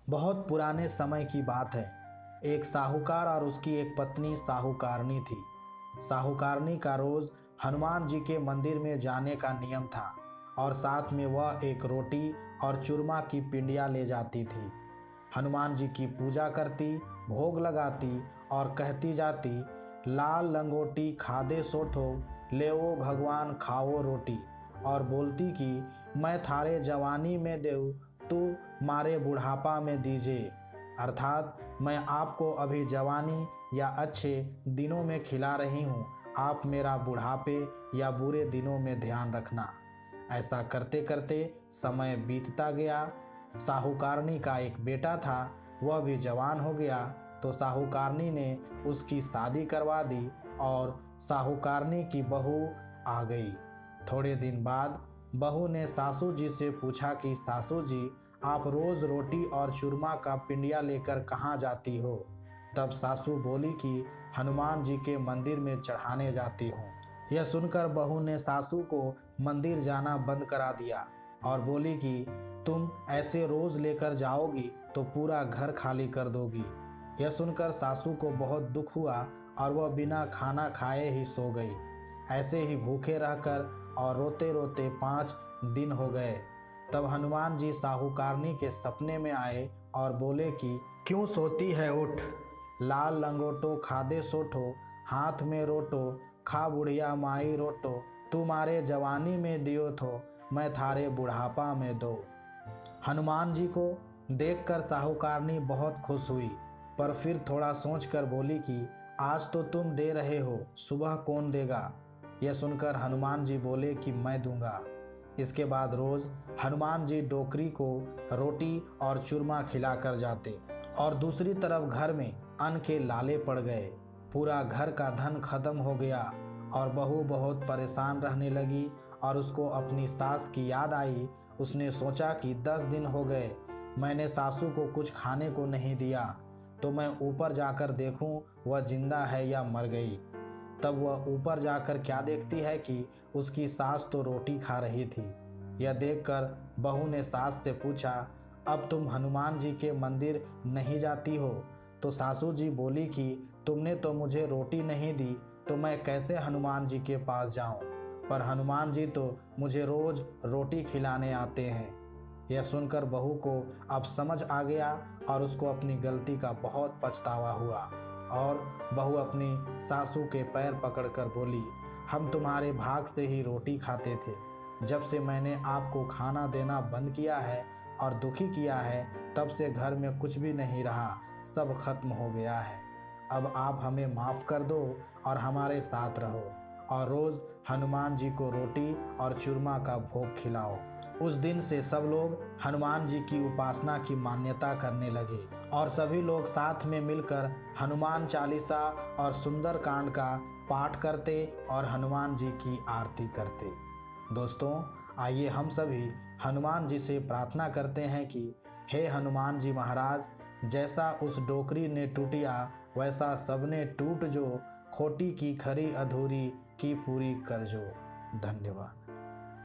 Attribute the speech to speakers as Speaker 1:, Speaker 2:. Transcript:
Speaker 1: बहुत पुराने समय की बात है। एक साहूकार और उसकी एक पत्नी साहूकारनी थी। साहूकारनी का रोज हनुमान जी के मंदिर में जाने का नियम था और साथ में वह एक रोटी और चूरमा की पिंडिया ले जाती थी। हनुमान जी की पूजा करती, भोग लगाती और कहती जाती, लाल लंगोटी खादे सोठो, लेवो भगवान खाओ रोटी। और बोलती कि मैं थारे जवानी में देऊ, तू मारे बुढ़ापा में दीजे। अर्थात मैं आपको अभी जवानी या अच्छे दिनों में खिला रही हूँ, आप मेरा बुढ़ापे या बुरे दिनों में ध्यान रखना। ऐसा करते करते समय बीतता गया। साहूकारनी का एक बेटा था, वह भी जवान हो गया तो साहूकारनी ने उसकी शादी करवा दी और साहूकारनी की बहू आ गई। थोड़े दिन बाद बहू ने सासू जी से पूछा कि सासू जी, आप रोज रोटी और चूरमा का पिंडिया लेकर कहाँ जाती हो? तब सासू बोली कि हनुमान जी के मंदिर में चढ़ाने जाती हूँ। यह सुनकर बहू ने सासू को मंदिर जाना बंद करा दिया और बोली कि तुम ऐसे रोज लेकर जाओगी तो पूरा घर खाली कर दोगी। यह सुनकर सासू को बहुत दुख हुआ और वह बिना खाना खाए ही सो गई। ऐसे ही भूखे रहकर और रोते रोते 5 दिन हो गए। तब हनुमान जी साहूकारनी के सपने में आए और बोले कि क्यों सोती है, उठ, लाल लंगोटो खादे सोठो, हाथ में रोटो, खा बुढ़िया माई रोटो, तुम्हारे जवानी में दियो थो, मैं थारे बुढ़ापा में दो। हनुमान जी को देखकर साहूकारनी बहुत खुश हुई, पर फिर थोड़ा सोचकर बोली कि आज तो तुम दे रहे हो, सुबह कौन देगा? यह सुनकर हनुमान जी बोले कि मैं दूंगा। इसके बाद रोज हनुमान जी डोकरी को रोटी और चूरमा खिलाकर जाते और दूसरी तरफ घर में अन्न के लाले पड़ गए। पूरा घर का धन खत्म हो गया और बहू बहुत परेशान रहने लगी और उसको अपनी सास की याद आई। उसने सोचा कि 10 दिन हो गए मैंने सासू को कुछ खाने को नहीं दिया, तो मैं ऊपर जाकर देखूं वह जिंदा है या मर गई। तब वह ऊपर जाकर क्या देखती है कि उसकी सास तो रोटी खा रही थी। यह देखकर बहू ने सास से पूछा, अब तुम हनुमान जी के मंदिर नहीं जाती हो? तो सासू जी बोली कि तुमने तो मुझे रोटी नहीं दी, तो मैं कैसे हनुमान जी के पास जाऊं? पर हनुमान जी तो मुझे रोज रोटी खिलाने आते हैं। यह सुनकर बहू को अब समझ आ गया और उसको अपनी गलती का बहुत पछतावा हुआ और बहू अपनी सासू के पैर पकड़कर बोली, हम तुम्हारे भाग से ही रोटी खाते थे। जब से मैंने आपको खाना देना बंद किया है और दुखी किया है, तब से घर में कुछ भी नहीं रहा, सब खत्म हो गया है। अब आप हमें माफ़ कर दो और हमारे साथ रहो और रोज़ हनुमान जी को रोटी और चूरमा का भोग खिलाओ। उस दिन से सब लोग हनुमान जी की उपासना की मान्यता करने लगे और सभी लोग साथ में मिलकर हनुमान चालीसा और सुंदर कांड का पाठ करते और हनुमान जी की आरती करते। दोस्तों, आइए हम सभी हनुमान जी से प्रार्थना करते हैं कि हे हनुमान जी महाराज, जैसा उस डोकरी ने टूटिया वैसा सबने टूट जो, खोटी की खरी अधूरी की पूरी कर जो। धन्यवाद।